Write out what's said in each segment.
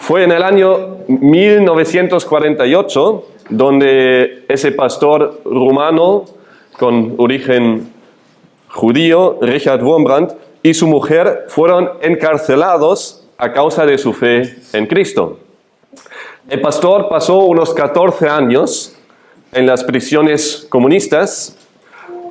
Fue en el año 1948 donde ese pastor rumano con origen judío, Richard Wurmbrand, y su mujer fueron encarcelados a causa de su fe en Cristo. El pastor pasó unos 14 años en las prisiones comunistas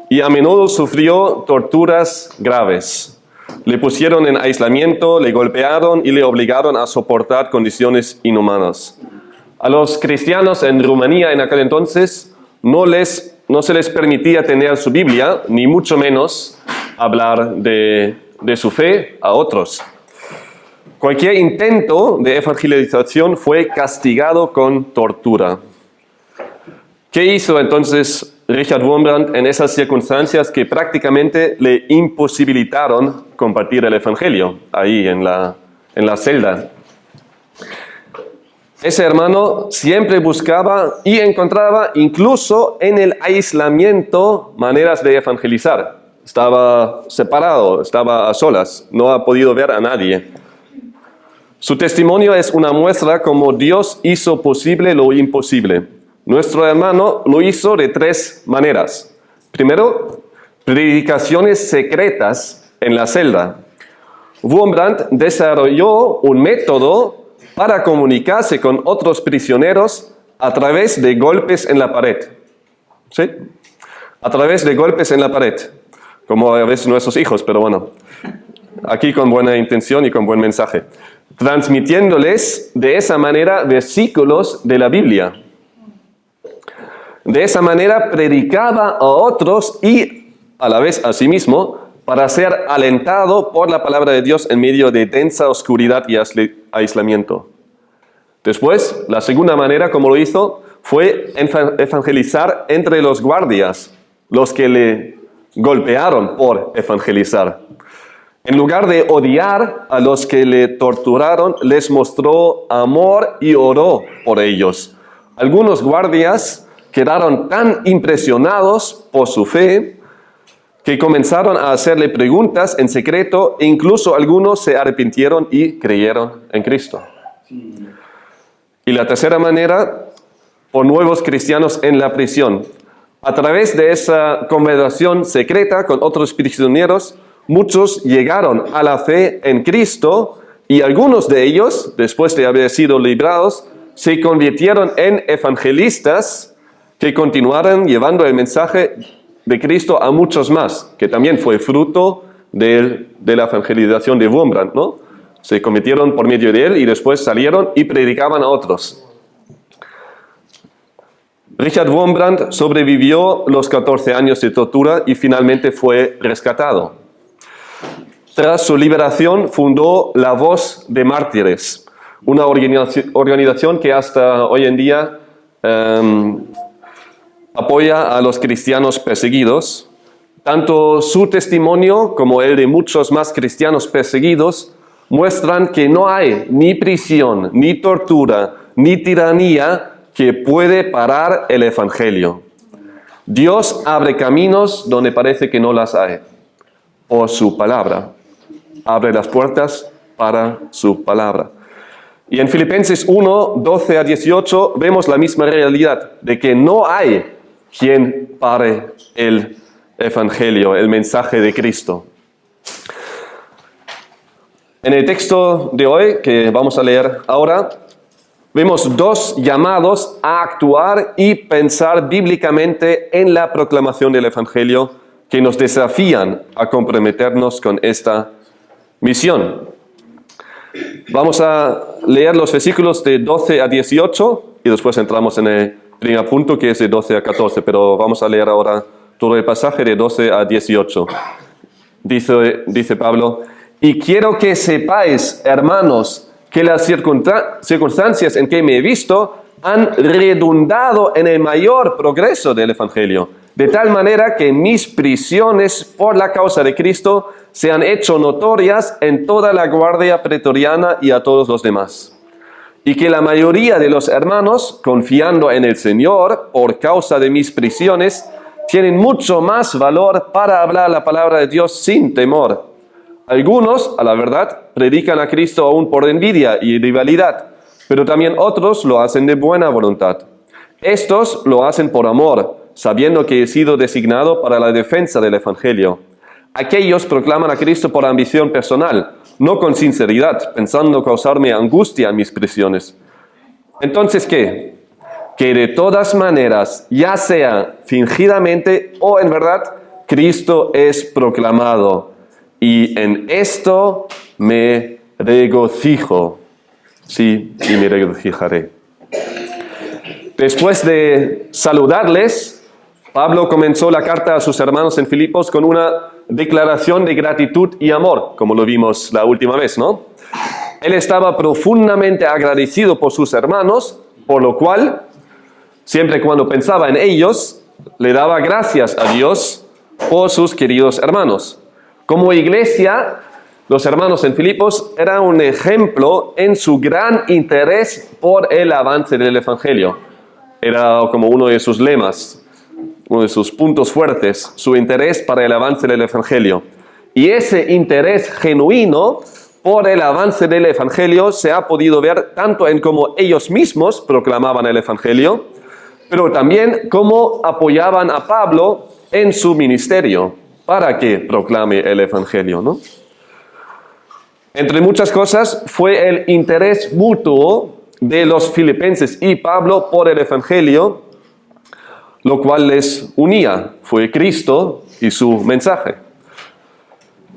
y a menudo sufrió torturas graves. Le pusieron en aislamiento, le golpearon y le obligaron a soportar condiciones inhumanas. A los cristianos en Rumanía en aquel entonces no se les permitía tener su Biblia, ni mucho menos hablar de su fe a otros. Cualquier intento de evangelización fue castigado con tortura. ¿Qué hizo entonces Richard Wurmbrand en esas circunstancias que prácticamente le imposibilitaron compartir el evangelio ahí en la celda? Ese hermano siempre buscaba y encontraba, incluso en el aislamiento, maneras de evangelizar. Estaba separado, estaba a solas, no ha podido ver a nadie. Su testimonio es una muestra cómo Dios hizo posible lo imposible. Nuestro hermano lo hizo de 3 maneras. Primero, predicaciones secretas en la celda. Wurmbrand desarrolló un método para comunicarse con otros prisioneros a través de golpes en la pared. ¿Sí? A través de golpes en la pared. Como a veces nuestros hijos, pero bueno. Aquí con buena intención y con buen mensaje. Transmitiéndoles de esa manera versículos de la Biblia. De esa manera predicaba a otros y a la vez a sí mismo para ser alentado por la palabra de Dios en medio de densa oscuridad y aislamiento. Después, la segunda manera como lo hizo fue evangelizar entre los guardias, los que le golpearon por evangelizar. En lugar de odiar a los que le torturaron, les mostró amor y oró por ellos. Algunos guardias quedaron tan impresionados por su fe que comenzaron a hacerle preguntas en secreto e incluso algunos se arrepintieron y creyeron en Cristo. Y la tercera manera, por nuevos cristianos en la prisión. A través de esa conversación secreta con otros prisioneros, muchos llegaron a la fe en Cristo y algunos de ellos, después de haber sido librados, se convirtieron en evangelistas que continuaron llevando el mensaje de Cristo a muchos más, que también fue fruto de la evangelización de Wurmbrand, ¿no? Se convirtieron por medio de él y después salieron y predicaban a otros. Richard Wurmbrand sobrevivió los 14 años de tortura y finalmente fue rescatado. Tras su liberación fundó La Voz de Mártires, una organización que hasta hoy en día apoya a los cristianos perseguidos. Tanto su testimonio como el de muchos más cristianos perseguidos muestran que no hay ni prisión, ni tortura, ni tiranía que puede parar el evangelio. Dios abre caminos donde parece que no las hay. Por su palabra. Abre las puertas para su palabra. Y en Filipenses 1, 12 a 18 vemos la misma realidad de que no hay quien pare el evangelio, el mensaje de Cristo. En el texto de hoy que vamos a leer ahora, vemos 2 llamados a actuar y pensar bíblicamente en la proclamación del evangelio que nos desafían a comprometernos con esta misión. Vamos a leer los versículos de 12 a 18 y después entramos en el primer punto que es de 12 a 14, pero vamos a leer ahora todo el pasaje de 12 a 18. Dice Pablo: y quiero que sepáis, hermanos, que las circunstancias en que me he visto han redundado en el mayor progreso del evangelio, de tal manera que mis prisiones por la causa de Cristo se han hecho notorias en toda la guardia pretoriana y a todos los demás. Y que la mayoría de los hermanos, confiando en el Señor por causa de mis prisiones, tienen mucho más valor para hablar la palabra de Dios sin temor. Algunos, a la verdad, predican a Cristo aún por envidia y rivalidad, pero también otros lo hacen de buena voluntad. Estos lo hacen por amor, sabiendo que he sido designado para la defensa del Evangelio. Aquellos proclaman a Cristo por ambición personal, no con sinceridad, pensando causarme angustia en mis prisiones. Entonces, ¿qué? Que de todas maneras, ya sea fingidamente o en verdad, Cristo es proclamado. Y en esto me regocijo. Sí, y me regocijaré. Después de saludarles, Pablo comenzó la carta a sus hermanos en Filipos con una declaración de gratitud y amor, como lo vimos la última vez, ¿no? Él estaba profundamente agradecido por sus hermanos, por lo cual, siempre cuando pensaba en ellos, le daba gracias a Dios por sus queridos hermanos. Como iglesia, los hermanos en Filipos eran un ejemplo en su gran interés por el avance del Evangelio. Era como uno de sus lemas, uno de sus puntos fuertes, su interés para el avance del Evangelio. Y ese interés genuino por el avance del Evangelio se ha podido ver tanto en cómo ellos mismos proclamaban el Evangelio, pero también cómo apoyaban a Pablo en su ministerio para que proclame el Evangelio, ¿no? Entre muchas cosas, fue el interés mutuo de los filipenses y Pablo por el Evangelio, lo cual les unía. Fue Cristo y su mensaje.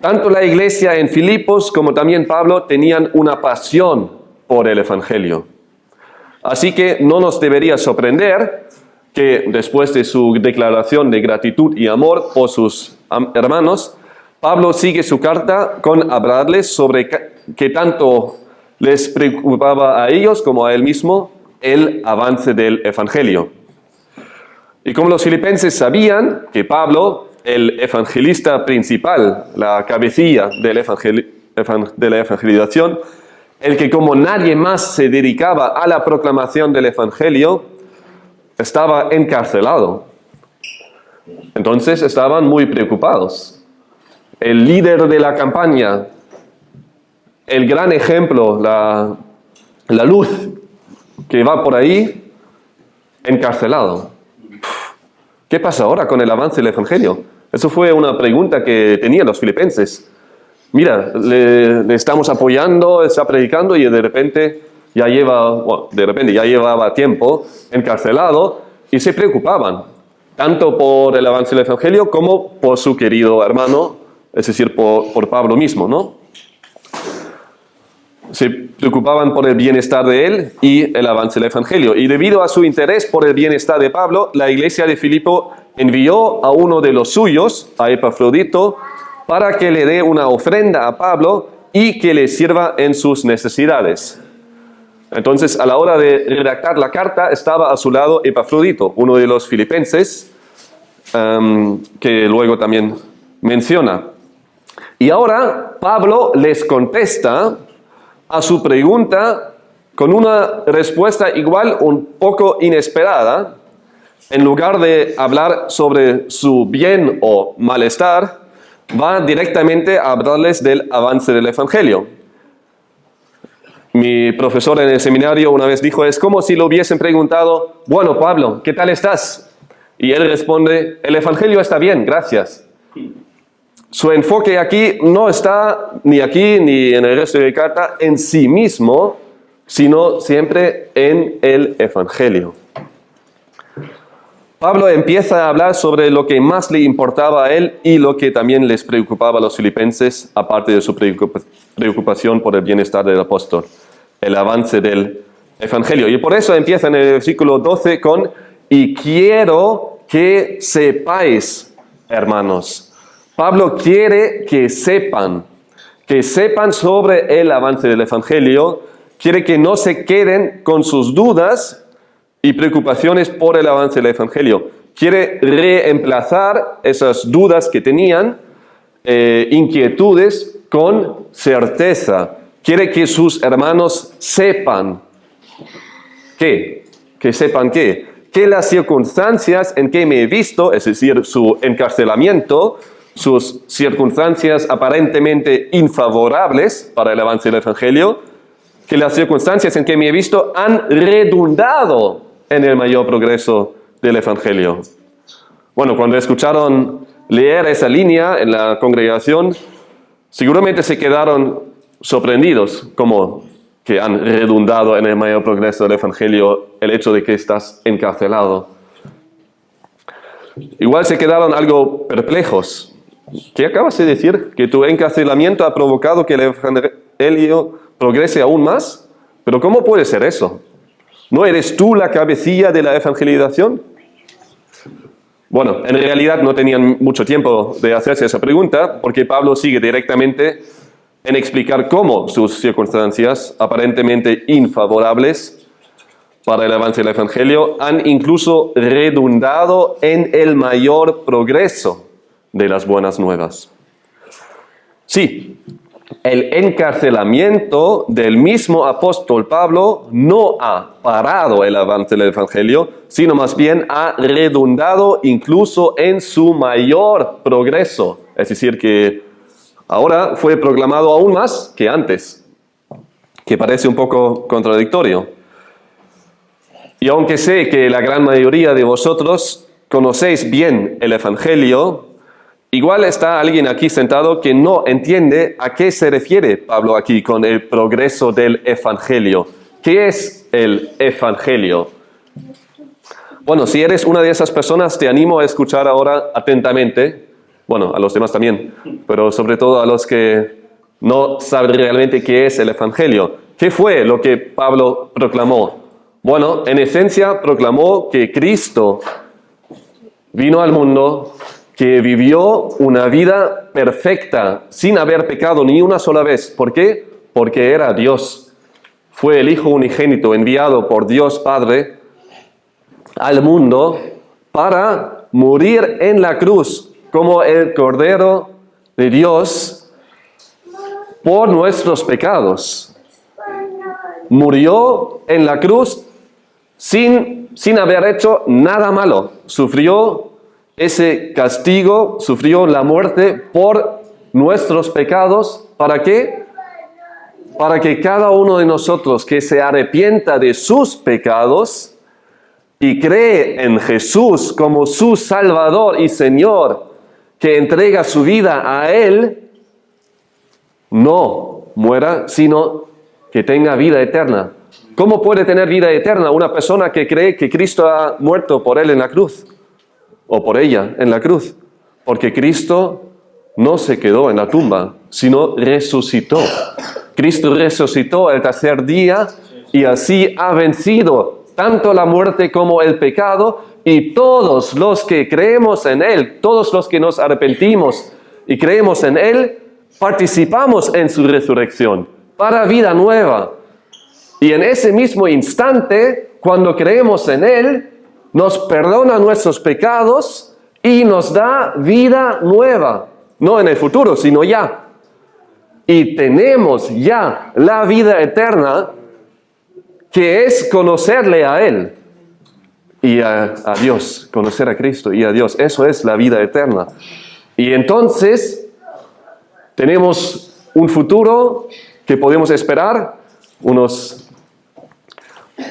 Tanto la iglesia en Filipos como también Pablo tenían una pasión por el Evangelio. Así que no nos debería sorprender que después de su declaración de gratitud y amor por sus hermanos, Pablo sigue su carta con hablarles sobre que tanto les preocupaba a ellos como a él mismo el avance del Evangelio. Y como los filipenses sabían que Pablo, el evangelista principal, la cabecilla de la evangelización, el que como nadie más se dedicaba a la proclamación del Evangelio, estaba encarcelado. Entonces estaban muy preocupados. El líder de la campaña, el gran ejemplo, la luz que va por ahí, encarcelado. ¿Qué pasa ahora con el avance del Evangelio? Eso fue una pregunta que tenían los filipenses. Mira, le estamos apoyando, está predicando y de repente ya llevaba tiempo encarcelado y se preocupaban, tanto por el avance del Evangelio como por su querido hermano, es decir, por Pablo mismo, ¿no? Se preocupaban por el bienestar de él y el avance del Evangelio. Y debido a su interés por el bienestar de Pablo, la iglesia de Filipo envió a uno de los suyos, a Epafrodito, para que le dé una ofrenda a Pablo y que le sirva en sus necesidades. Entonces, a la hora de redactar la carta, estaba a su lado Epafrodito, uno de los filipenses, que luego también menciona. Y ahora Pablo les contesta a su pregunta con una respuesta igual un poco inesperada. En lugar de hablar sobre su bien o malestar, va directamente a hablarles del avance del Evangelio. Mi profesor en el seminario una vez dijo, es como si le hubiesen preguntado, bueno, Pablo, ¿qué tal estás? Y él responde, el Evangelio está bien, gracias. Su enfoque aquí no está ni aquí ni en el resto de la carta en sí mismo, sino siempre en el Evangelio. Pablo empieza a hablar sobre lo que más le importaba a él y lo que también les preocupaba a los filipenses, aparte de su preocupación por el bienestar del apóstol, el avance del Evangelio. Y por eso empieza en el versículo 12 con, y quiero que sepáis, hermanos. Pablo quiere que sepan sobre el avance del Evangelio, quiere que no se queden con sus dudas y preocupaciones por el avance del Evangelio. Quiere reemplazar esas dudas que tenían, inquietudes, con certeza. Quiere que sus hermanos sepan que sepan que las circunstancias en que me he visto, es decir, su encarcelamiento, sus circunstancias aparentemente infavorables para el avance del Evangelio, que las circunstancias en que me he visto han redundado en el mayor progreso del Evangelio. Bueno, cuando escucharon leer esa línea en la congregación, seguramente se quedaron sorprendidos, como que han redundado en el mayor progreso del Evangelio el hecho de que estás encarcelado. Igual se quedaron algo perplejos. ¿Qué acabas de decir? ¿Que tu encarcelamiento ha provocado que el Evangelio progrese aún más? ¿Pero cómo puede ser eso? ¿No eres tú la cabecilla de la evangelización? Bueno, en realidad no tenían mucho tiempo de hacerse esa pregunta, porque Pablo sigue directamente en explicar cómo sus circunstancias aparentemente infavorables para el avance del Evangelio han incluso redundado en el mayor progreso de las buenas nuevas. Sí, el encarcelamiento del mismo apóstol Pablo no ha parado el avance del Evangelio, sino más bien ha redundado incluso en su mayor progreso. Es decir, que ahora fue proclamado aún más que antes, que parece un poco contradictorio. Y aunque sé que la gran mayoría de vosotros conocéis bien el Evangelio, igual está alguien aquí sentado que no entiende a qué se refiere Pablo aquí con el progreso del Evangelio. ¿Qué es el Evangelio? Bueno, si eres una de esas personas, te animo a escuchar ahora atentamente. Bueno, a los demás también, pero sobre todo a los que no saben realmente qué es el Evangelio. ¿Qué fue lo que Pablo proclamó? Bueno, en esencia proclamó que Cristo vino al mundo, que vivió una vida perfecta, sin haber pecado ni una sola vez. ¿Por qué? Porque era Dios. Fue el Hijo unigénito enviado por Dios Padre al mundo para morir en la cruz como el Cordero de Dios por nuestros pecados. Murió en la cruz sin haber hecho nada malo. Sufrió ese castigo, sufrió la muerte por nuestros pecados. ¿Para qué? Para que cada uno de nosotros que se arrepienta de sus pecados y cree en Jesús como su Salvador y Señor, que entrega su vida a Él, no muera, sino que tenga vida eterna. ¿Cómo puede tener vida eterna una persona que cree que Cristo ha muerto por él en la cruz? O por ella en la cruz. Porque Cristo no se quedó en la tumba, sino resucitó. Cristo resucitó el tercer día y así ha vencido tanto la muerte como el pecado, y todos los que creemos en Él, todos los que nos arrepentimos y creemos en Él, participamos en su resurrección para vida nueva. Y en ese mismo instante, cuando creemos en Él, nos perdona nuestros pecados y nos da vida nueva. No en el futuro, sino ya. Y tenemos ya la vida eterna, que es conocerle a Él y a Dios, conocer a Cristo y a Dios. Eso es la vida eterna. Y entonces tenemos un futuro que podemos esperar,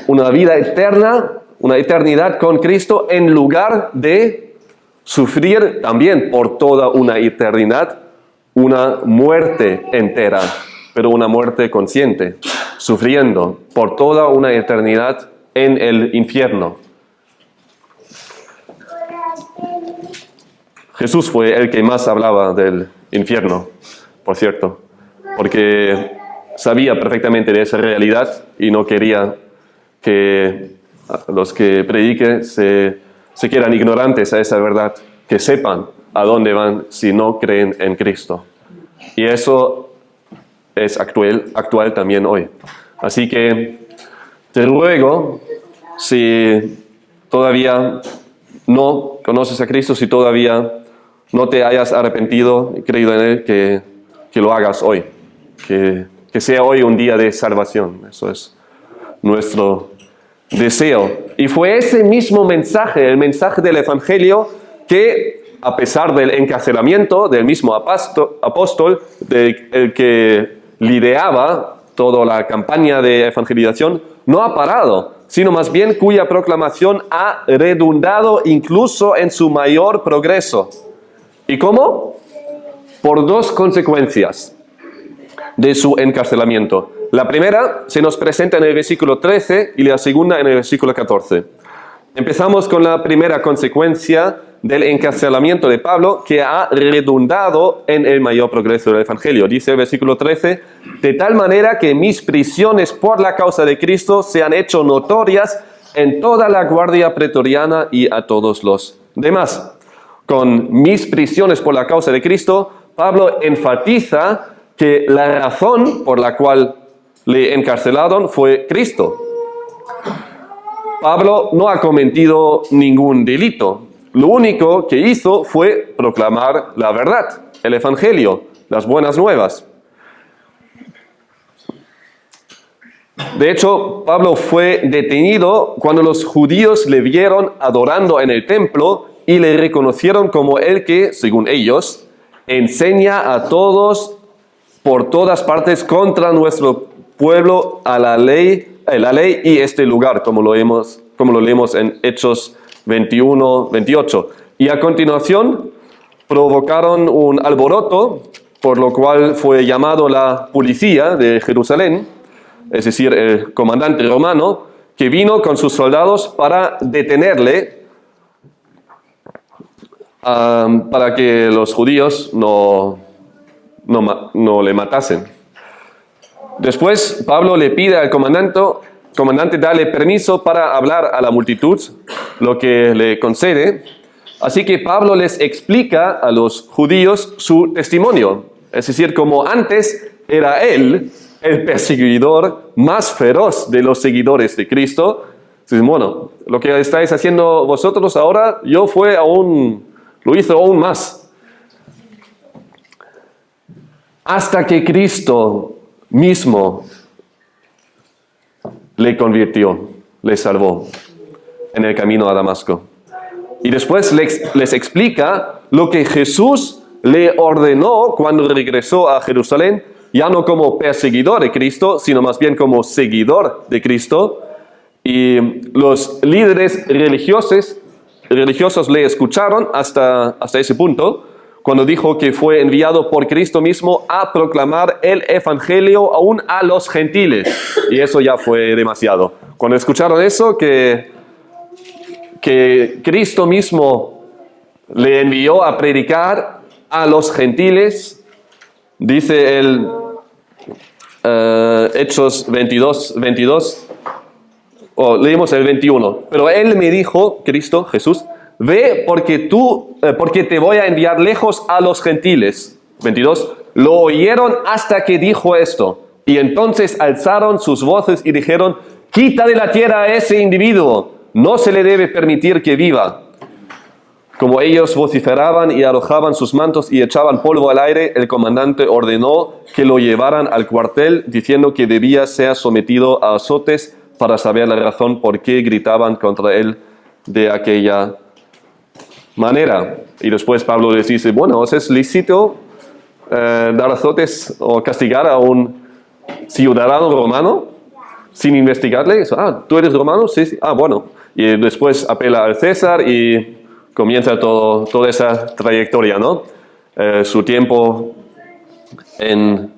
una vida eterna, una eternidad con Cristo, en lugar de sufrir también por toda una eternidad una muerte entera, pero una muerte consciente, sufriendo por toda una eternidad en el infierno. Jesús fue el que más hablaba del infierno, por cierto, porque sabía perfectamente de esa realidad y no quería que los que prediquen se quedan ignorantes a esa verdad, que sepan a dónde van si no creen en Cristo. Y eso es actual también hoy. Así que te ruego, si todavía no conoces a Cristo, si todavía no te hayas arrepentido y creído en Él, que lo hagas hoy. Que sea hoy un día de salvación. Eso es nuestro deseo. Y fue ese mismo mensaje, el mensaje del Evangelio, que a pesar del encarcelamiento del mismo apóstol, el que lideraba toda la campaña de evangelización no ha parado, sino más bien cuya proclamación ha redundado incluso en su mayor progreso. ¿Y cómo? Por dos consecuencias de su encarcelamiento. La primera se nos presenta en el versículo 13 y la segunda en el versículo 14. Empezamos con la primera consecuencia del encarcelamiento de Pablo, que ha redundado en el mayor progreso del Evangelio. Dice el versículo 13, de tal manera que mis prisiones por la causa de Cristo se han hecho notorias en toda la guardia pretoriana y a todos los demás. Con mis prisiones por la causa de Cristo, Pablo enfatiza que la razón por la cual le encarcelaron fue Cristo. Pablo no ha cometido ningún delito. Lo único que hizo fue proclamar la verdad, el Evangelio, las buenas nuevas. De hecho, Pablo fue detenido cuando los judíos le vieron adorando en el templo y le reconocieron como el que, según ellos, enseña a todos por todas partes contra nuestro pueblo a la ley y este lugar, como lo leemos en Hechos 21, 28. Y a continuación provocaron un alboroto, por lo cual fue llamado la policía de Jerusalén, es decir, el comandante romano, que vino con sus soldados para detenerle, para que los judíos no le matasen. Después Pablo le pide al comandante darle permiso para hablar a la multitud, lo que le concede. Así que Pablo les explica a los judíos su testimonio. Es decir, como antes era él el perseguidor más feroz de los seguidores de Cristo. Dicen, bueno, lo que estáis haciendo vosotros ahora, lo hizo aún más. Hasta que Cristo mismo le convirtió, le salvó en el camino a Damasco. Y después les explica lo que Jesús le ordenó cuando regresó a Jerusalén, ya no como perseguidor de Cristo, sino más bien como seguidor de Cristo. Y los líderes religiosos le escucharon hasta ese punto, cuando dijo que fue enviado por Cristo mismo a proclamar el Evangelio aún a los gentiles. Y eso ya fue demasiado. Cuando escucharon eso, que Cristo mismo le envió a predicar a los gentiles, dice el Hechos 22, leímos el 21. Pero él me dijo, Cristo, Jesús, ve porque te voy a enviar lejos a los gentiles. 22. Lo oyeron hasta que dijo esto. Y entonces alzaron sus voces y dijeron, quita de la tierra a ese individuo. No se le debe permitir que viva. Como ellos vociferaban y arrojaban sus mantos y echaban polvo al aire, el comandante ordenó que lo llevaran al cuartel, diciendo que debía ser sometido a azotes para saber la razón por qué gritaban contra él de aquella manera. Y después Pablo les dice, bueno, ¿es lícito dar azotes o castigar a un ciudadano romano sin investigarle? ¿Tú eres romano? Sí. Bueno. Y después apela al César y comienza toda esa trayectoria, ¿no? Su tiempo en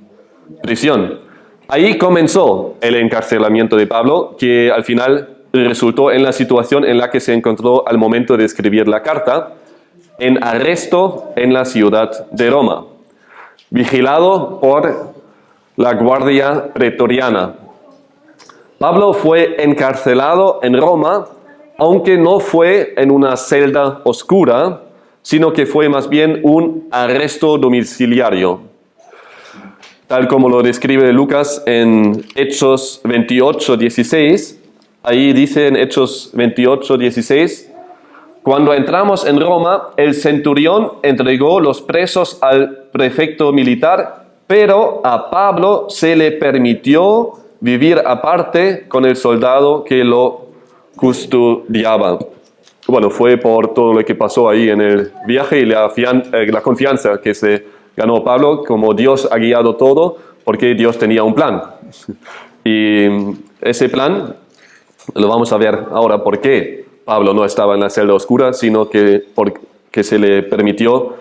prisión. Ahí comenzó el encarcelamiento de Pablo, que al final resultó en la situación en la que se encontró al momento de escribir la carta, en arresto en la ciudad de Roma, vigilado por la guardia pretoriana. Pablo fue encarcelado en Roma, aunque no fue en una celda oscura, sino que fue más bien un arresto domiciliario, tal como lo describe Lucas en Hechos 28, 16. Ahí dice en Hechos 28, 16, cuando entramos en Roma, el centurión entregó los presos al prefecto militar, pero a Pablo se le permitió vivir aparte con el soldado que lo custodiaba. Bueno, fue por todo lo que pasó ahí en el viaje y la confianza que se ganó Pablo, como Dios ha guiado todo, porque Dios tenía un plan. Y ese plan lo vamos a ver ahora por qué Pablo no estaba en la celda oscura, sino que porque se le permitió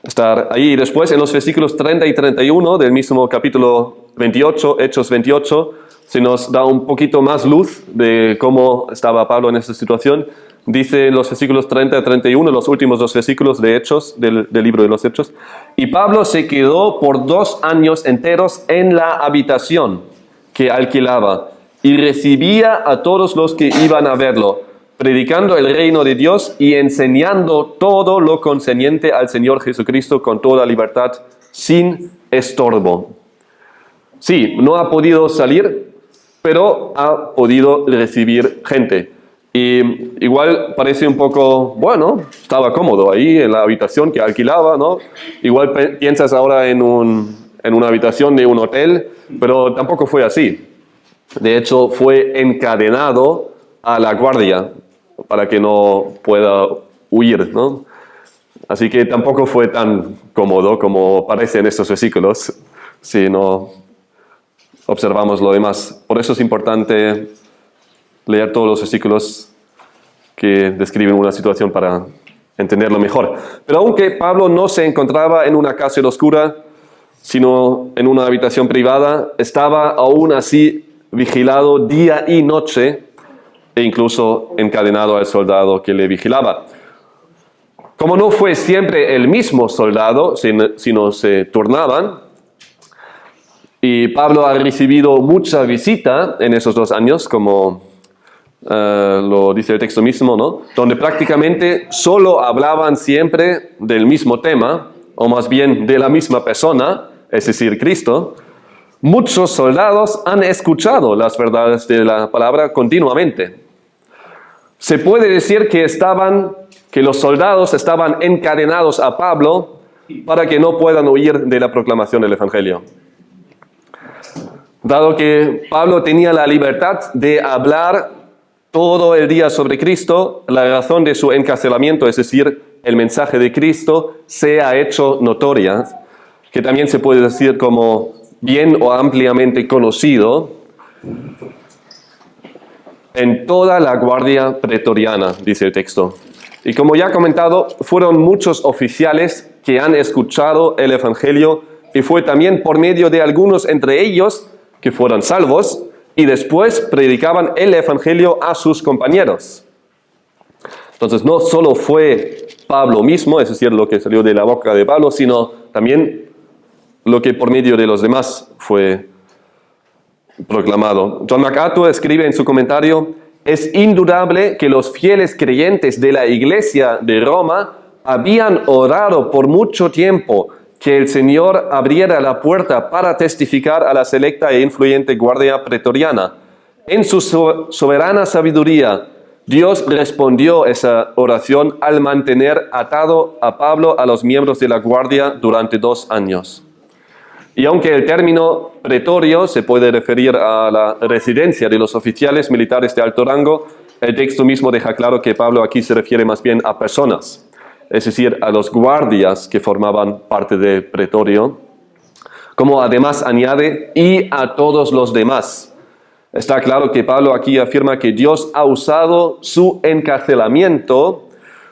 estar ahí. Y después, en los versículos 30 y 31 del mismo capítulo 28, Hechos 28, se nos da un poquito más luz de cómo estaba Pablo en esta situación. Dice en los versículos 30 y 31, los últimos dos versículos de Hechos, del libro de los Hechos: y Pablo se quedó por 2 años enteros en la habitación que alquilaba y recibía a todos los que iban a verlo, predicando el reino de Dios y enseñando todo lo concerniente al Señor Jesucristo con toda libertad, sin estorbo. Sí, no ha podido salir, pero ha podido recibir gente. Y igual parece un poco, bueno, estaba cómodo ahí en la habitación que alquilaba, ¿no? Igual piensas ahora en una habitación de un hotel, pero tampoco fue así. De hecho, fue encadenado a la guardia para que no pueda huir, ¿no? Así que tampoco fue tan cómodo como parece en estos versículos, si no observamos lo demás. Por eso es importante leer todos los versículos que describen una situación para entenderlo mejor. Pero aunque Pablo no se encontraba en una cárcel oscura, sino en una habitación privada, estaba aún así vigilado día y noche e incluso encadenado al soldado que le vigilaba. Como no fue siempre el mismo soldado, sino se turnaban, y Pablo ha recibido mucha visita en esos 2 años, como lo dice el texto mismo, ¿no? Donde prácticamente solo hablaban siempre del mismo tema, o más bien de la misma persona, es decir, Cristo. Muchos soldados han escuchado las verdades de la palabra continuamente. Se puede decir que los soldados estaban encadenados a Pablo para que no puedan huir de la proclamación del Evangelio. Dado que Pablo tenía la libertad de hablar todo el día sobre Cristo, la razón de su encarcelamiento, es decir, el mensaje de Cristo, se ha hecho notoria, que también se puede decir como bien o ampliamente conocido en toda la guardia pretoriana, dice el texto. Y como ya he comentado, fueron muchos oficiales que han escuchado el Evangelio, y fue también por medio de algunos entre ellos que fueron salvos y después predicaban el Evangelio a sus compañeros. Entonces no solo fue Pablo mismo, es decir, lo que salió de la boca de Pablo, sino también lo que por medio de los demás fue proclamado. John MacArthur escribe en su comentario: es indudable que los fieles creyentes de la iglesia de Roma habían orado por mucho tiempo que el Señor abriera la puerta para testificar a la selecta e influyente guardia pretoriana. En su soberana sabiduría, Dios respondió esa oración al mantener atado a Pablo a los miembros de la guardia durante 2 años. Y aunque el término pretorio se puede referir a la residencia de los oficiales militares de alto rango, el texto mismo deja claro que Pablo aquí se refiere más bien a personas, es decir, a los guardias que formaban parte del pretorio, como además añade, y a todos los demás. Está claro que Pablo aquí afirma que Dios ha usado su encarcelamiento,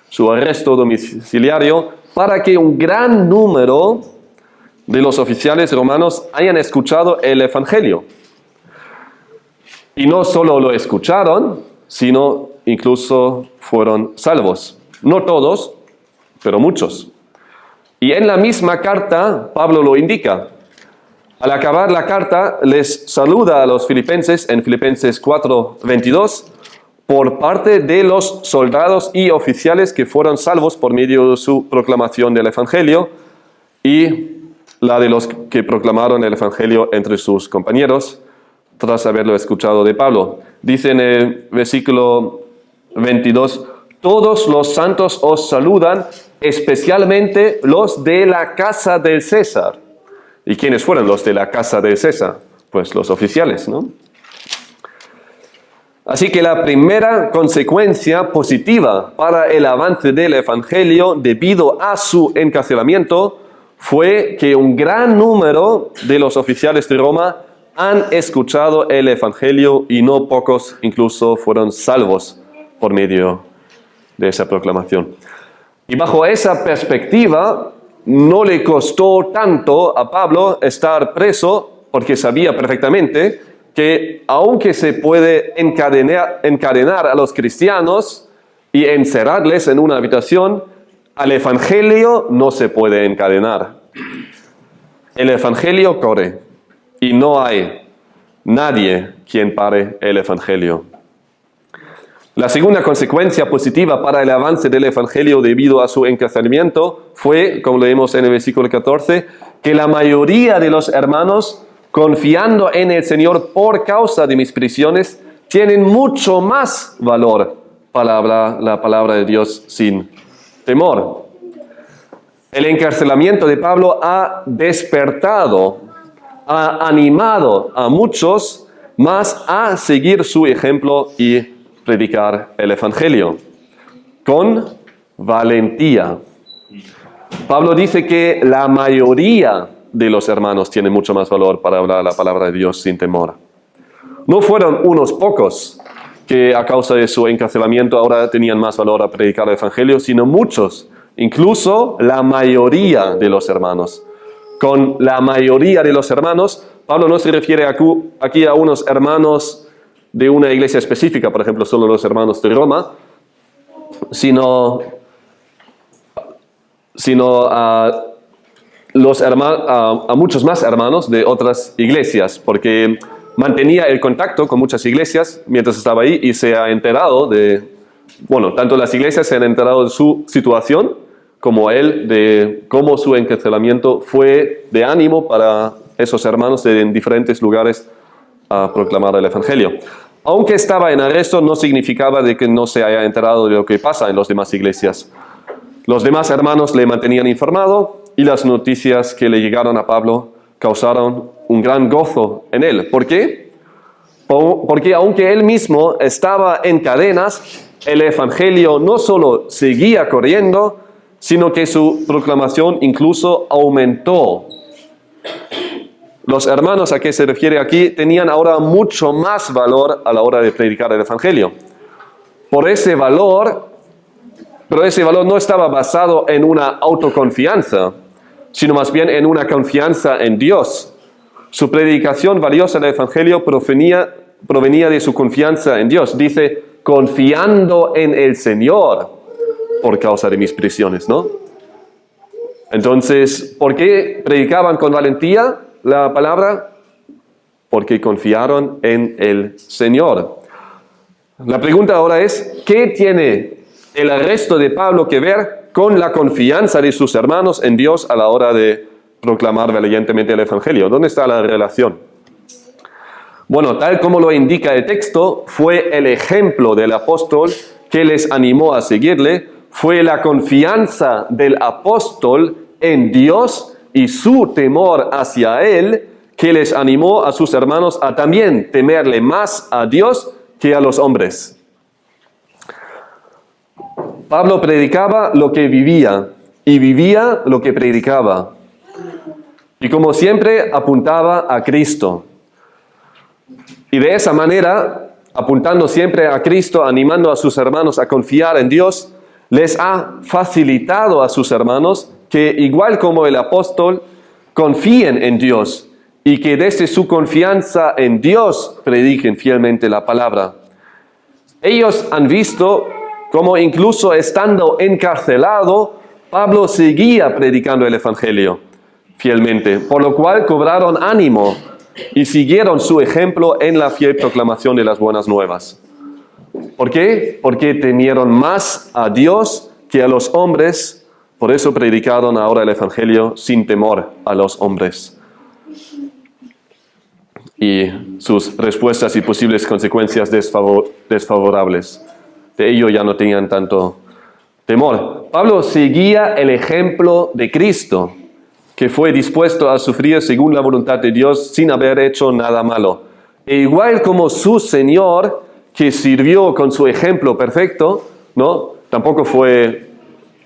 su arresto domiciliario, para que un gran número de los oficiales romanos hayan escuchado el Evangelio. Y no solo lo escucharon, sino incluso fueron salvos. No todos, pero muchos. Y en la misma carta, Pablo lo indica. Al acabar la carta, les saluda a los filipenses en Filipenses 4:22, por parte de los soldados y oficiales que fueron salvos por medio de su proclamación del Evangelio, y la de los que proclamaron el Evangelio entre sus compañeros, tras haberlo escuchado de Pablo. Dice en el versículo 22, todos los santos os saludan, especialmente los de la casa del César. ¿Y quiénes fueron los de la casa del César? Pues los oficiales, ¿no? Así que la primera consecuencia positiva para el avance del Evangelio debido a su encarcelamiento fue que un gran número de los oficiales de Roma han escuchado el Evangelio y no pocos incluso fueron salvos por medio de esa proclamación. Y bajo esa perspectiva, no le costó tanto a Pablo estar preso porque sabía perfectamente que aunque se puede encadenar a los cristianos y encerrarles en una habitación, al Evangelio no se puede encadenar. El Evangelio corre y no hay nadie quien pare el Evangelio. La segunda consecuencia positiva para el avance del Evangelio debido a su encarcelamiento fue, como leemos en el versículo 14, que la mayoría de los hermanos, confiando en el Señor por causa de mis prisiones, tienen mucho más valor para hablar la palabra de Dios sin temor. El encarcelamiento de Pablo ha despertado, ha animado a muchos más a seguir su ejemplo y predicar el Evangelio con valentía. Pablo dice que la mayoría de los hermanos tiene mucho más valor para hablar la palabra de Dios sin temor. No fueron unos pocos que a causa de su encarcelamiento ahora tenían más valor a predicar el Evangelio, sino muchos, incluso la mayoría de los hermanos. Con la mayoría de los hermanos, Pablo no se refiere aquí a unos hermanos de una iglesia específica, por ejemplo, solo los hermanos de Roma, sino a muchos más hermanos de otras iglesias, porque mantenía el contacto con muchas iglesias mientras estaba ahí y se ha enterado tanto las iglesias se han enterado de su situación como él, de cómo su encarcelamiento fue de ánimo para esos hermanos en diferentes lugares a proclamar el Evangelio. Aunque estaba en arresto, no significaba de que no se haya enterado de lo que pasa en las demás iglesias. Los demás hermanos le mantenían informado y las noticias que le llegaron a Pablo causaron un gran gozo en él. ¿Por qué? Porque aunque él mismo estaba en cadenas, el Evangelio no solo seguía corriendo, sino que su proclamación incluso aumentó. Los hermanos a que se refiere aquí tenían ahora mucho más valor a la hora de predicar el Evangelio. Pero ese valor no estaba basado en una autoconfianza, sino más bien en una confianza en Dios. Su predicación valiosa del Evangelio provenía de su confianza en Dios. Dice, confiando en el Señor por causa de mis prisiones, ¿no? Entonces, ¿por qué predicaban con valentía la palabra? Porque confiaron en el Señor. La pregunta ahora es, ¿qué tiene el arresto de Pablo que ver con la confianza de sus hermanos en Dios a la hora de proclamar valientemente el Evangelio? ¿Dónde está la relación? Bueno, tal como lo indica el texto, fue el ejemplo del apóstol que les animó a seguirle, fue la confianza del apóstol en Dios y su temor hacia Él que les animó a sus hermanos a también temerle más a Dios que a los hombres. Pablo predicaba lo que vivía y vivía lo que predicaba. Y como siempre apuntaba a Cristo. Y de esa manera, apuntando siempre a Cristo, animando a sus hermanos a confiar en Dios, les ha facilitado a sus hermanos que, igual como el apóstol, confíen en Dios y que desde su confianza en Dios prediquen fielmente la palabra. Ellos han visto cómo incluso estando encarcelado, Pablo seguía predicando el Evangelio fielmente, por lo cual cobraron ánimo y siguieron su ejemplo en la fiel proclamación de las buenas nuevas. ¿Por qué? Porque temieron más a Dios que a los hombres, por eso predicaron ahora el Evangelio sin temor a los hombres. Y sus respuestas y posibles consecuencias desfavorables. De ello ya no tenían tanto temor. Pablo seguía el ejemplo de Cristo, que fue dispuesto a sufrir según la voluntad de Dios sin haber hecho nada malo. E igual como su Señor, que sirvió con su ejemplo perfecto, ¿no?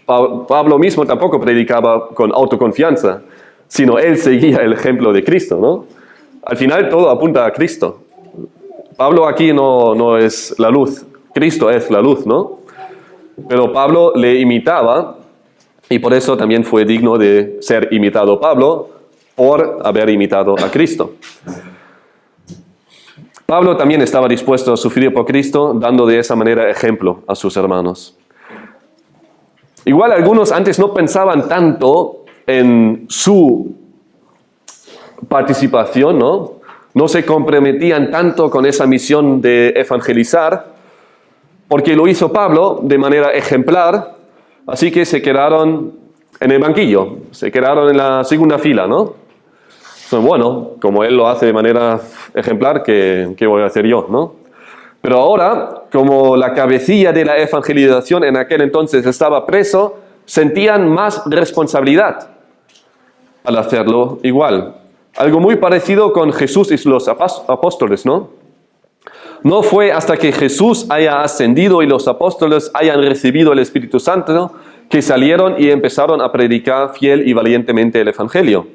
Pablo mismo tampoco predicaba con autoconfianza, sino él seguía el ejemplo de Cristo, ¿no? al final todo apunta a Cristo. Pablo aquí no es la luz, Cristo es la luz, ¿no? Pero Pablo le imitaba y por eso también fue digno de ser imitado Pablo por haber imitado a Cristo. Pablo también estaba dispuesto a sufrir por Cristo, dando de esa manera ejemplo a sus hermanos. Igual algunos antes no pensaban tanto en su participación, ¿no? No se comprometían tanto con esa misión de evangelizar, porque lo hizo Pablo de manera ejemplar, así que se quedaron en el banquillo, se quedaron en la segunda fila, ¿no? Bueno, como él lo hace de manera ejemplar, ¿qué voy a hacer yo, no? Pero ahora, como la cabecilla de la evangelización en aquel entonces estaba preso, sentían más responsabilidad al hacerlo igual. Algo muy parecido con Jesús y los apóstoles, ¿no? No fue hasta que Jesús haya ascendido y los apóstoles hayan recibido el Espíritu Santo que salieron y empezaron a predicar fiel y valientemente el Evangelio.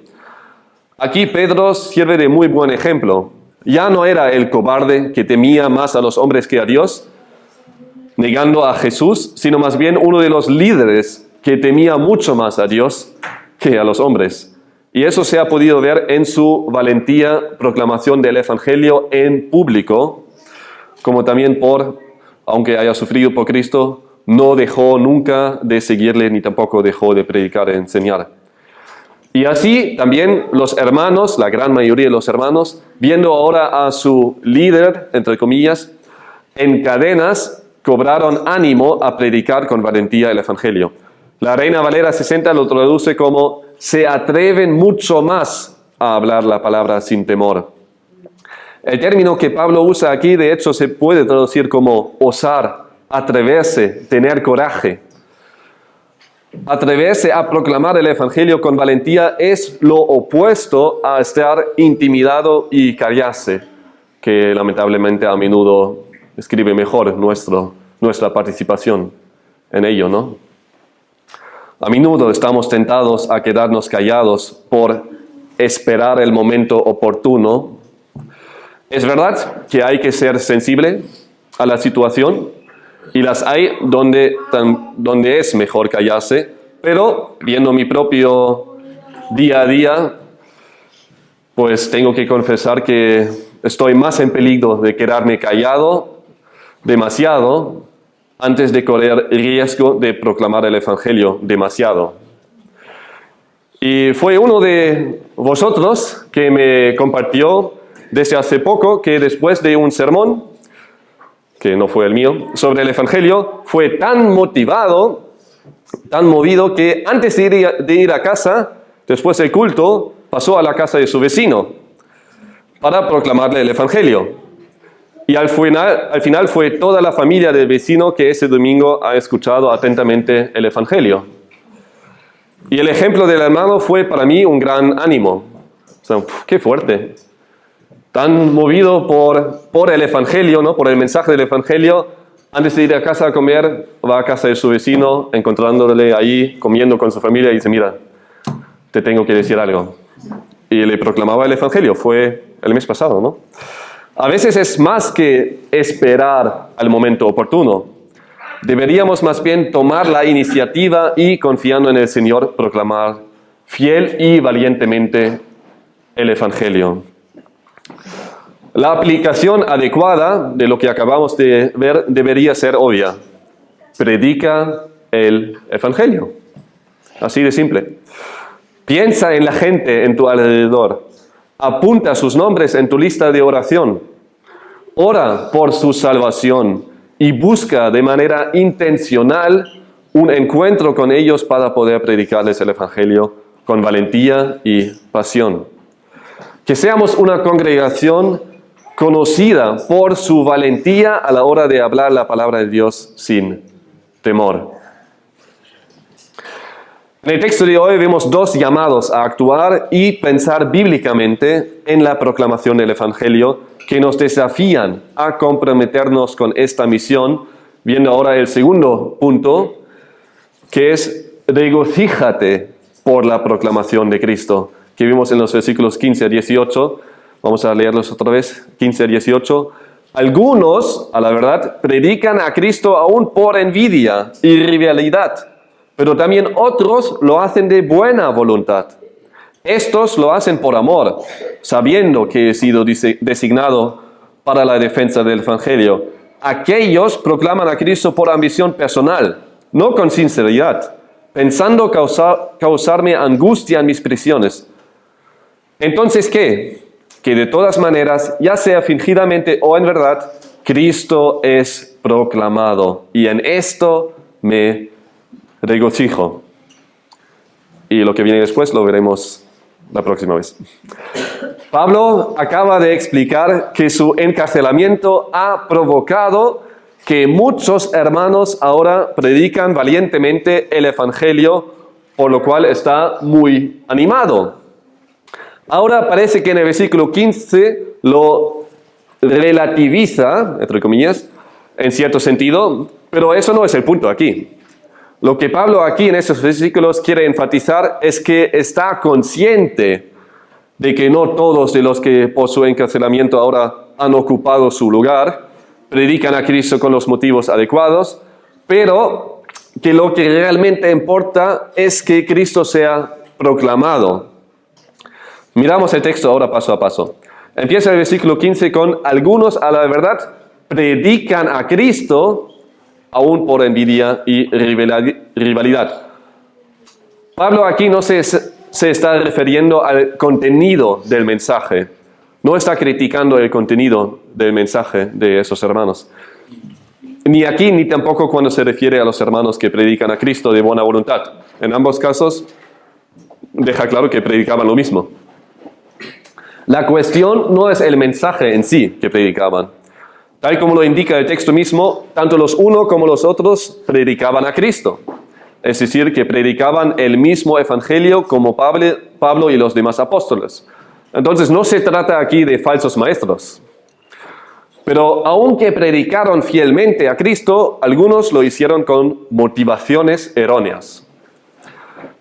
Aquí Pedro sirve de muy buen ejemplo. Ya no era el cobarde que temía más a los hombres que a Dios, negando a Jesús, sino más bien uno de los líderes que temía mucho más a Dios que a los hombres. Y eso se ha podido ver en su valentía proclamación del Evangelio en público, como también aunque haya sufrido por Cristo, no dejó nunca de seguirle ni tampoco dejó de predicar e enseñar. Y así también los hermanos, la gran mayoría de los hermanos, viendo ahora a su líder, entre comillas, en cadenas, cobraron ánimo a predicar con valentía el Evangelio. La Reina Valera 60 lo traduce como se atreven mucho más a hablar la palabra sin temor. El término que Pablo usa aquí, de hecho, se puede traducir como osar, atreverse, tener coraje. Atreverse a proclamar el Evangelio con valentía es lo opuesto a estar intimidado y callarse, que lamentablemente a menudo describe mejor nuestra participación en ello, ¿no? A menudo estamos tentados a quedarnos callados por esperar el momento oportuno. Es verdad que hay que ser sensible a la situación, y las hay donde es mejor callarse, pero viendo mi propio día a día, pues tengo que confesar que estoy más en peligro de quedarme callado demasiado antes de correr riesgo de proclamar el Evangelio demasiado. Y fue uno de vosotros que me compartió desde hace poco que después de un sermón, que no fue el mío, sobre el Evangelio, fue tan motivado, tan movido, que antes de ir a casa, después del culto, pasó a la casa de su vecino para proclamarle el Evangelio. Y al final fue toda la familia del vecino que ese domingo ha escuchado atentamente el Evangelio. Y el ejemplo del hermano fue para mí un gran ánimo. O sea, ¡qué fuerte! Tan movido por el Evangelio, ¿no? Por el mensaje del Evangelio, antes de ir a casa a comer, va a casa de su vecino, encontrándole ahí, comiendo con su familia, y dice, mira, te tengo que decir algo. Y le proclamaba el Evangelio, fue el mes pasado, ¿no? A veces es más que esperar al momento oportuno. Deberíamos más bien tomar la iniciativa y, confiando en el Señor, proclamar fiel y valientemente el Evangelio. La aplicación adecuada de lo que acabamos de ver debería ser obvia. Predica el Evangelio. Así de simple. Piensa en la gente en tu alrededor. Apunta sus nombres en tu lista de oración. Ora por su salvación y busca de manera intencional un encuentro con ellos para poder predicarles el Evangelio con valentía y pasión. Que seamos una congregación conocida por su valentía a la hora de hablar la palabra de Dios sin temor. En el texto de hoy vemos dos llamados a actuar y pensar bíblicamente en la proclamación del Evangelio que nos desafían a comprometernos con esta misión, viendo ahora el segundo punto, que es regocíjate por la proclamación de Cristo, que vimos en los versículos 15 a 18, Vamos a leerlos otra vez, 15 a 18. Algunos, a la verdad, predican a Cristo aún por envidia y rivalidad, pero también otros lo hacen de buena voluntad. Estos lo hacen por amor, sabiendo que he sido designado para la defensa del Evangelio. Aquellos proclaman a Cristo por ambición personal, no con sinceridad, pensando causarme angustia en mis prisiones. Entonces, ¿qué? Que de todas maneras, ya sea fingidamente o en verdad, Cristo es proclamado, y en esto me regocijo. Y lo que viene después lo veremos la próxima vez. Pablo acaba de explicar que su encarcelamiento ha provocado que muchos hermanos ahora predican valientemente el Evangelio, por lo cual está muy animado. Ahora parece que en el versículo 15 lo relativiza, entre comillas, en cierto sentido, pero eso no es el punto aquí. Lo que Pablo aquí en esos versículos quiere enfatizar es que está consciente de que no todos de los que por su encarcelamiento ahora han ocupado su lugar predican a Cristo con los motivos adecuados, pero que lo que realmente importa es que Cristo sea proclamado. Miramos el texto ahora paso a paso. Empieza el versículo 15 con: algunos a la verdad predican a Cristo aún por envidia y rivalidad. Pablo aquí no se está refiriendo al contenido del mensaje. No está criticando el contenido del mensaje de esos hermanos. Ni aquí ni tampoco cuando se refiere a los hermanos que predican a Cristo de buena voluntad. En ambos casos deja claro que predicaban lo mismo. La cuestión no es el mensaje en sí que predicaban. Tal como lo indica el texto mismo, tanto los unos como los otros predicaban a Cristo. Es decir, que predicaban el mismo evangelio como Pablo y los demás apóstoles. Entonces no se trata aquí de falsos maestros. Pero aunque predicaron fielmente a Cristo, algunos lo hicieron con motivaciones erróneas.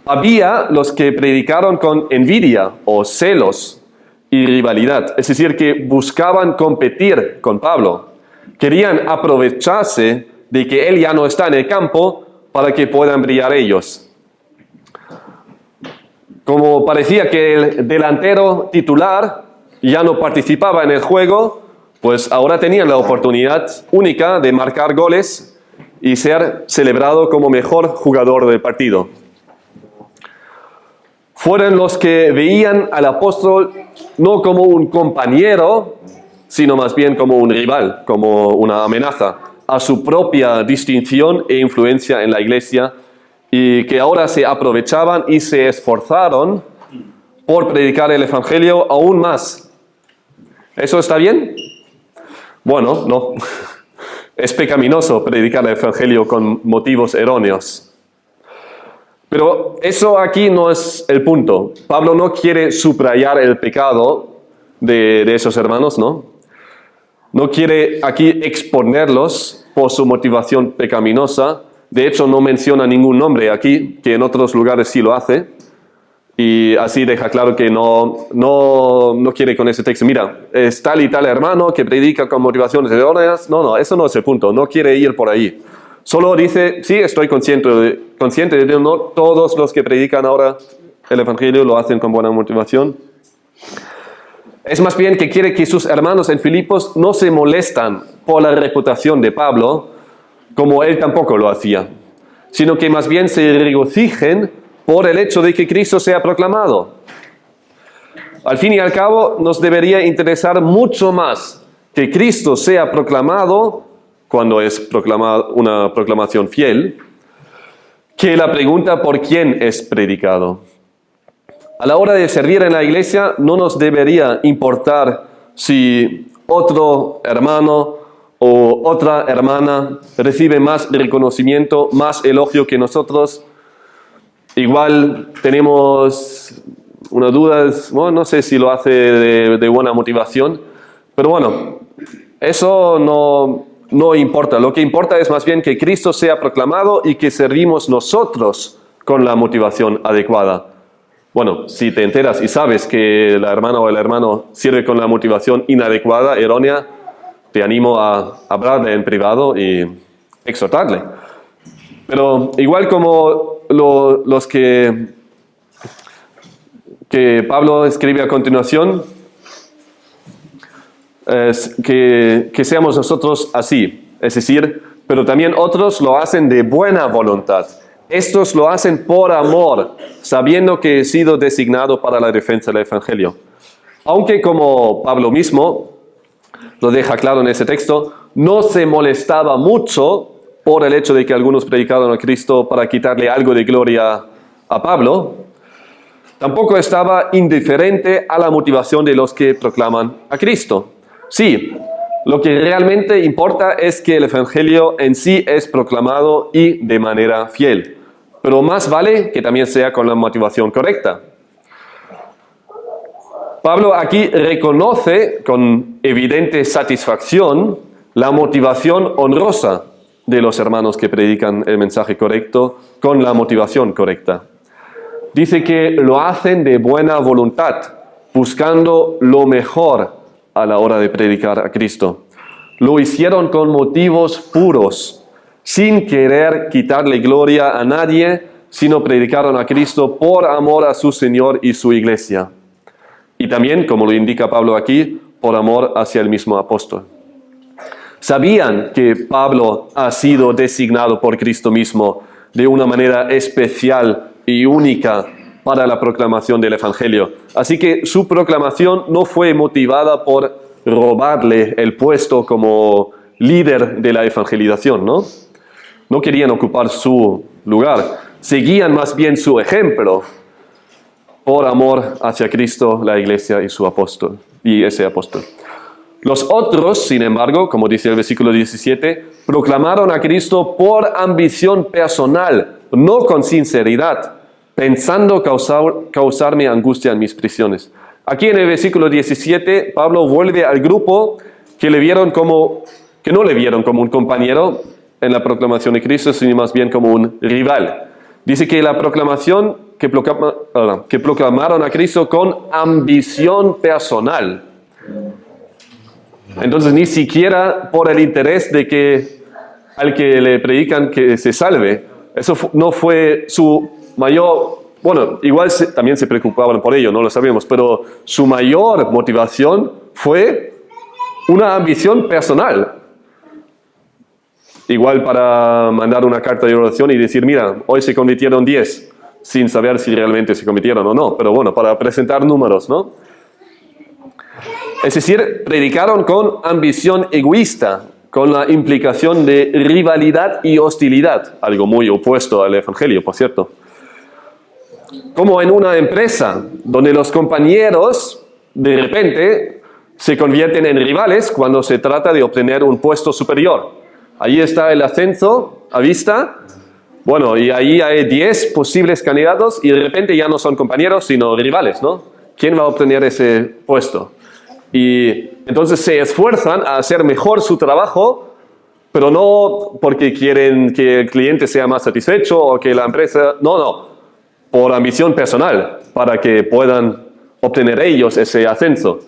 Había los que predicaron con envidia o celos y rivalidad, es decir, que buscaban competir con Pablo. Querían aprovecharse de que él ya no está en el campo para que puedan brillar ellos. Como parecía que el delantero titular ya no participaba en el juego, pues ahora tenían la oportunidad única de marcar goles y ser celebrado como mejor jugador del partido. Fueron los que veían al apóstol no como un compañero, sino más bien como un rival, como una amenaza a su propia distinción e influencia en la iglesia, y que ahora se aprovechaban y se esforzaron por predicar el evangelio aún más. ¿Eso está bien? Bueno, no. Es pecaminoso predicar el evangelio con motivos erróneos. Pero eso aquí no es el punto. Pablo no quiere subrayar el pecado de esos hermanos, ¿no? No quiere aquí exponerlos por su motivación pecaminosa. De hecho, no menciona ningún nombre aquí, que en otros lugares sí lo hace. Y así deja claro que no quiere con ese texto. Mira, es tal y tal hermano que predica con motivaciones erróneas. No, eso no es el punto. No quiere ir por ahí. Solo dice, sí, estoy consciente de que no todos los que predican ahora el evangelio lo hacen con buena motivación. Es más bien que quiere que sus hermanos en Filipos no se molestan por la reputación de Pablo, como él tampoco lo hacía, sino que más bien se regocijen por el hecho de que Cristo sea proclamado. Al fin y al cabo, nos debería interesar mucho más que Cristo sea proclamado cuando es una proclamación fiel, que la pregunta por quién es predicado. A la hora de servir en la iglesia, no nos debería importar si otro hermano o otra hermana recibe más reconocimiento, más elogio que nosotros. Igual tenemos una duda, bueno, no sé si lo hace de buena motivación, pero bueno, eso no importa. Lo que importa es más bien que Cristo sea proclamado y que servimos nosotros con la motivación adecuada. Bueno, si te enteras y sabes que la hermana o el hermano sirve con la motivación inadecuada, errónea, te animo a hablarle en privado y exhortarle. Pero igual como los que Pablo escribe a continuación, es que seamos nosotros así, es decir, pero también otros lo hacen de buena voluntad. Estos lo hacen por amor, sabiendo que he sido designado para la defensa del Evangelio. Aunque como Pablo mismo lo deja claro en ese texto, no se molestaba mucho por el hecho de que algunos predicaron a Cristo para quitarle algo de gloria a Pablo, tampoco estaba indiferente a la motivación de los que proclaman a Cristo. Sí, lo que realmente importa es que el Evangelio en sí es proclamado y de manera fiel. Pero más vale que también sea con la motivación correcta. Pablo aquí reconoce con evidente satisfacción la motivación honrosa de los hermanos que predican el mensaje correcto con la motivación correcta. Dice que lo hacen de buena voluntad, buscando lo mejor a la hora de predicar a Cristo. Lo hicieron con motivos puros, sin querer quitarle gloria a nadie, sino predicaron a Cristo por amor a su Señor y su iglesia. Y también, como lo indica Pablo aquí, por amor hacia el mismo apóstol. Sabían que Pablo ha sido designado por Cristo mismo de una manera especial y única para la proclamación del Evangelio. Así que su proclamación no fue motivada por robarle el puesto como líder de la evangelización, ¿no? No querían ocupar su lugar, seguían más bien su ejemplo por amor hacia Cristo, la iglesia y su apóstol, y ese apóstol. Los otros, sin embargo, como dice el versículo 17, proclamaron a Cristo por ambición personal, no con sinceridad, pensando causarme angustia en mis prisiones. Aquí en el versículo 17, Pablo vuelve al grupo que no le vieron como un compañero en la proclamación de Cristo, sino más bien como un rival. Dice que la proclamación que proclamaron a Cristo con ambición personal. Entonces ni siquiera por el interés de que al que le predican que se salve. Eso no fue su mayor, bueno, igual también se preocupaban por ello, no lo sabemos, pero su mayor motivación fue una ambición personal. Igual para mandar una carta de oración y decir, mira, hoy se convirtieron 10, sin saber si realmente se convirtieron o no, pero bueno, para presentar números, ¿no? Es decir, predicaron con ambición egoísta, con la implicación de rivalidad y hostilidad, algo muy opuesto al Evangelio, por cierto. Como en una empresa, donde los compañeros de repente se convierten en rivales cuando se trata de obtener un puesto superior. Ahí está el ascenso a vista. Bueno, y ahí hay 10 posibles candidatos y de repente ya no son compañeros, sino rivales, ¿no? ¿Quién va a obtener ese puesto? Y entonces se esfuerzan a hacer mejor su trabajo, pero no porque quieren que el cliente sea más satisfecho o que la empresa... No, por ambición personal, para que puedan obtener ellos ese ascenso.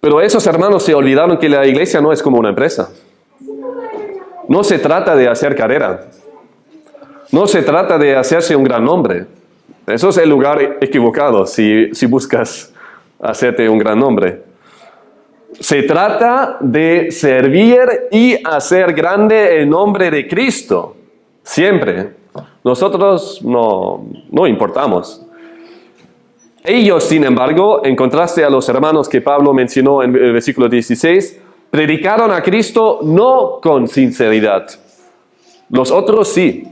Pero esos hermanos se olvidaron que la iglesia no es como una empresa. No se trata de hacer carrera. No se trata de hacerse un gran nombre. Eso es el lugar equivocado si buscas hacerte un gran nombre. Se trata de servir y hacer grande el nombre de Cristo. Siempre. Nosotros no importamos. Ellos, sin embargo, en contraste a los hermanos que Pablo mencionó en el versículo 16, predicaron a Cristo no con sinceridad. Los otros sí.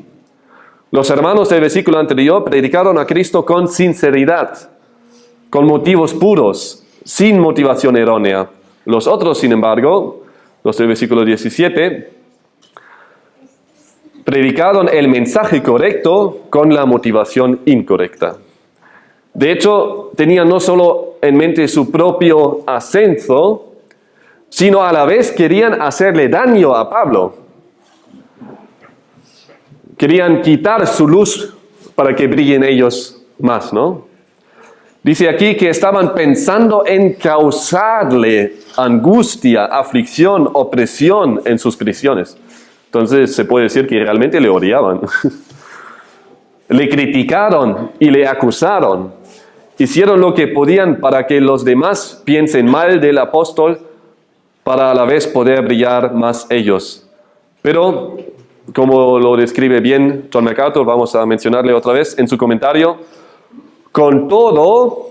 Los hermanos del versículo anterior predicaron a Cristo con sinceridad, con motivos puros, sin motivación errónea. Los otros, sin embargo, los del versículo 17, predicaron el mensaje correcto con la motivación incorrecta. De hecho, tenían no solo en mente su propio ascenso, sino a la vez querían hacerle daño a Pablo. Querían quitar su luz para que brillen ellos más, ¿no? Dice aquí que estaban pensando en causarle angustia, aflicción, opresión en sus prisiones. Entonces se puede decir que realmente le odiaban. Le criticaron y le acusaron. Hicieron lo que podían para que los demás piensen mal del apóstol, para a la vez poder brillar más ellos. Pero, como lo describe bien John MacArthur, vamos a mencionarle otra vez en su comentario, con todo,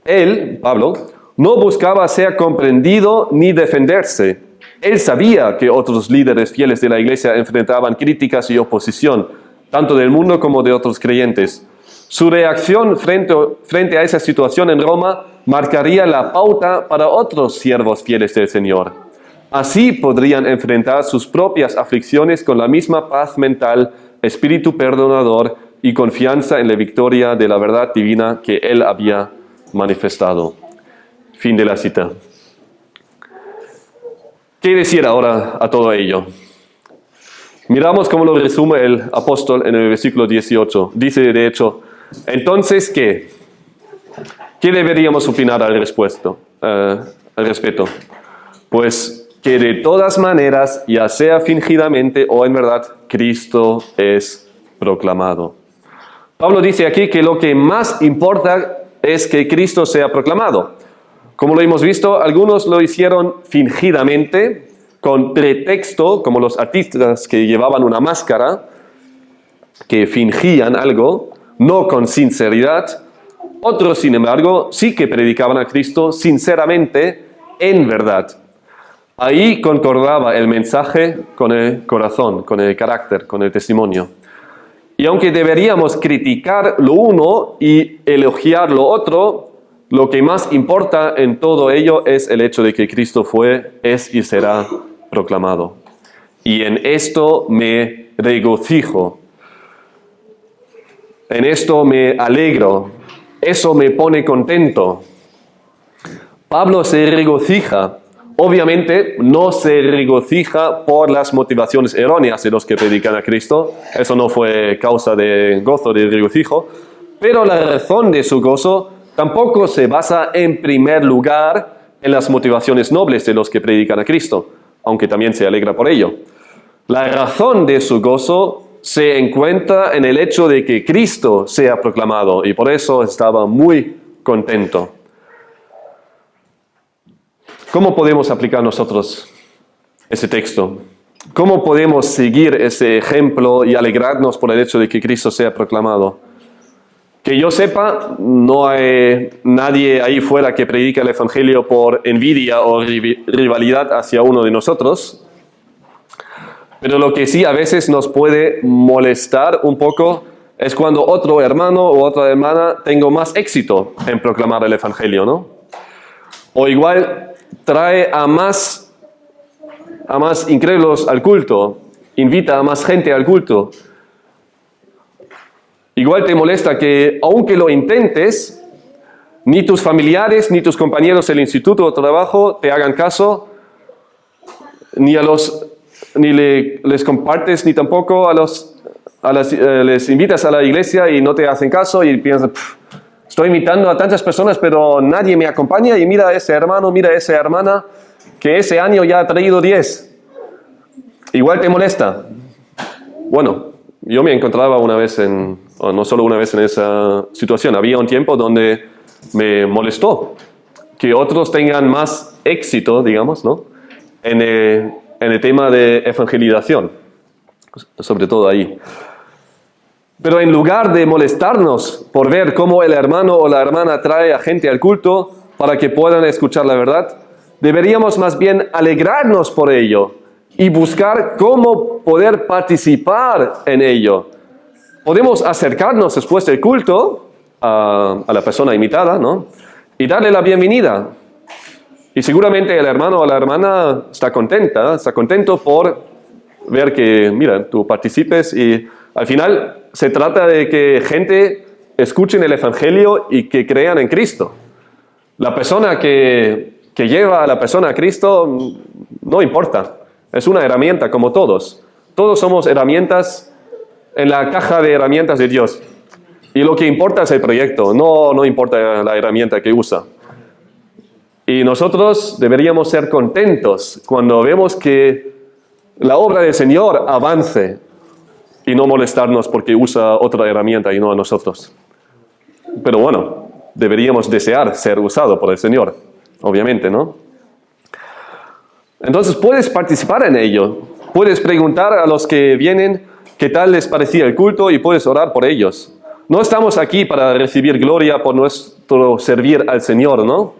él, Pablo, no buscaba ser comprendido ni defenderse. Él sabía que otros líderes fieles de la iglesia enfrentaban críticas y oposición, tanto del mundo como de otros creyentes. Su reacción frente a esa situación en Roma marcaría la pauta para otros siervos fieles del Señor. Así podrían enfrentar sus propias aflicciones con la misma paz mental, espíritu perdonador y confianza en la victoria de la verdad divina que él había manifestado. Fin de la cita. ¿Qué decir ahora a todo ello? Miramos cómo lo resume el apóstol en el versículo 18. Dice de hecho, entonces, ¿qué? ¿Qué deberíamos opinar al respecto? Pues que de todas maneras, ya sea fingidamente o en verdad, Cristo es proclamado. Pablo dice aquí que lo que más importa es que Cristo sea proclamado. Como lo hemos visto, algunos lo hicieron fingidamente, con pretexto, como los artistas que llevaban una máscara, que fingían algo, no con sinceridad. Otros, sin embargo, sí que predicaban a Cristo sinceramente, en verdad. Ahí concordaba el mensaje con el corazón, con el carácter, con el testimonio. Y aunque deberíamos criticar lo uno y elogiar lo otro, lo que más importa en todo ello es el hecho de que Cristo fue, es y será proclamado. Y en esto me regocijo. En esto me alegro. Eso me pone contento. Pablo se regocija. Obviamente no se regocija por las motivaciones erróneas de los que predican a Cristo. Eso no fue causa de gozo, de regocijo. Pero la razón de su gozo tampoco se basa en primer lugar en las motivaciones nobles de los que predican a Cristo, aunque también se alegra por ello. La razón de su gozo se encuentra en el hecho de que Cristo sea proclamado, y por eso estaba muy contento. ¿Cómo podemos aplicar nosotros ese texto? ¿Cómo podemos seguir ese ejemplo y alegrarnos por el hecho de que Cristo sea proclamado? Que yo sepa, no hay nadie ahí fuera que predique el Evangelio por envidia o rivalidad hacia uno de nosotros. Pero lo que sí a veces nos puede molestar un poco es cuando otro hermano o otra hermana tenga más éxito en proclamar el Evangelio, ¿no? O igual trae a más incrédulos al culto, invita a más gente al culto. Igual te molesta que, aunque lo intentes, ni tus familiares, ni tus compañeros del instituto o trabajo te hagan caso, les compartes, ni tampoco les invitas a la iglesia y no te hacen caso y piensas, estoy invitando a tantas personas, pero nadie me acompaña y mira a ese hermano, mira a esa hermana, que ese año ya ha traído 10. Igual te molesta. Bueno, yo me encontraba no solo una vez en esa situación, había un tiempo donde me molestó que otros tengan más éxito, digamos, ¿no? En el tema de evangelización, sobre todo ahí. Pero en lugar de molestarnos por ver cómo el hermano o la hermana trae a gente al culto para que puedan escuchar la verdad, deberíamos más bien alegrarnos por ello y buscar cómo poder participar en ello. Podemos acercarnos después del culto a la persona invitada, ¿no? Y darle la bienvenida. Y seguramente el hermano o la hermana está contento por ver que, mira, tú participes y al final se trata de que gente escuche el Evangelio y que crean en Cristo. La persona que lleva a la persona a Cristo no importa. Es una herramienta como todos. Todos somos herramientas en la caja de herramientas de Dios. Y lo que importa es el proyecto, no importa la herramienta que usa. Y nosotros deberíamos ser contentos cuando vemos que la obra del Señor avance y no molestarnos porque usa otra herramienta y no a nosotros. Pero bueno, deberíamos desear ser usado por el Señor, obviamente, ¿no? Entonces puedes participar en ello. Puedes preguntar a los que vienen qué tal les parecía el culto y puedes orar por ellos. No estamos aquí para recibir gloria por nuestro servir al Señor, ¿no?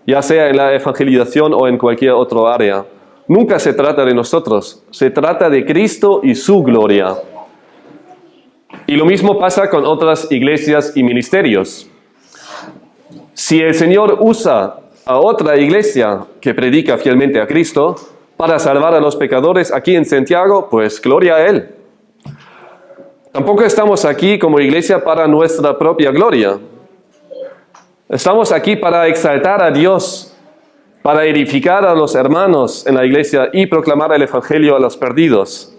Ya sea en la evangelización o en cualquier otro área. Nunca se trata de nosotros, se trata de Cristo y su gloria. Y lo mismo pasa con otras iglesias y ministerios. Si el Señor usa a otra iglesia que predica fielmente a Cristo para salvar a los pecadores aquí en Santiago, pues gloria a Él. Tampoco estamos aquí como iglesia para nuestra propia gloria. Estamos aquí para exaltar a Dios, para edificar a los hermanos en la iglesia y proclamar el Evangelio a los perdidos.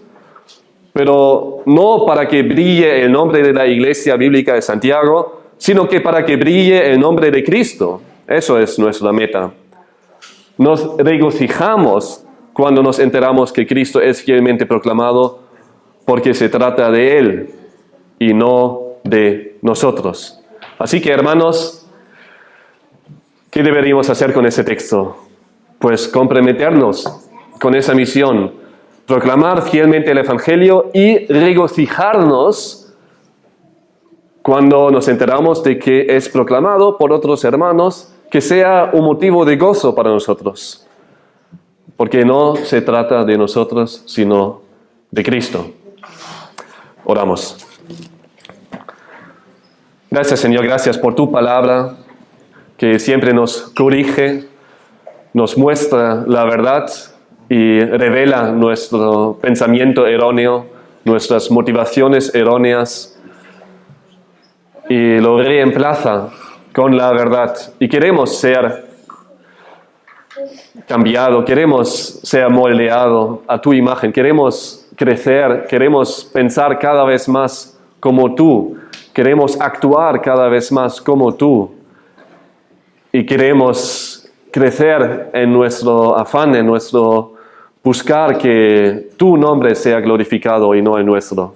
Pero no para que brille el nombre de la iglesia bíblica de Santiago, sino que para que brille el nombre de Cristo. Eso es nuestra meta. Nos regocijamos cuando nos enteramos que Cristo es fielmente proclamado porque se trata de Él y no de nosotros. Así que, hermanos, ¿qué deberíamos hacer con ese texto? Pues comprometernos con esa misión, proclamar fielmente el Evangelio y regocijarnos cuando nos enteramos de que es proclamado por otros hermanos, que sea un motivo de gozo para nosotros. Porque no se trata de nosotros, sino de Cristo. Oramos. Gracias, Señor, gracias por tu palabra, que siempre nos corrige, nos muestra la verdad y revela nuestro pensamiento erróneo, nuestras motivaciones erróneas, y lo reemplaza con la verdad. Y queremos ser cambiado, queremos ser moldeado a tu imagen, queremos crecer, queremos pensar cada vez más como tú, queremos actuar cada vez más como tú y queremos crecer en nuestro afán, en nuestro buscar que tu nombre sea glorificado y no el nuestro.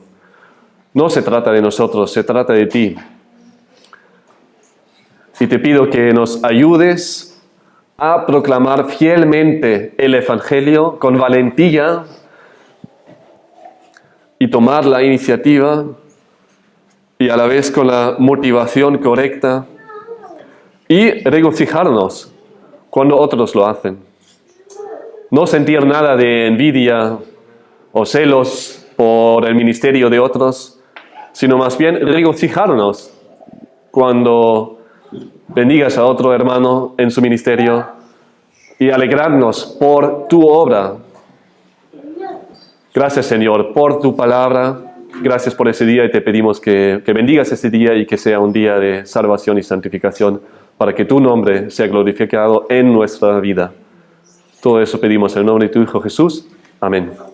No se trata de nosotros, se trata de ti. Y te pido que nos ayudes a proclamar fielmente el Evangelio con valentía y tomar la iniciativa y a la vez con la motivación correcta y regocijarnos cuando otros lo hacen. No sentir nada de envidia o celos por el ministerio de otros, sino más bien regocijarnos cuando bendigas a otro hermano en su ministerio y alegrarnos por tu obra. Gracias, Señor, por tu palabra. Gracias por ese día y te pedimos que bendigas ese día y que sea un día de salvación y santificación para que tu nombre sea glorificado en nuestra vida. Todo eso pedimos en el nombre de tu Hijo Jesús. Amén.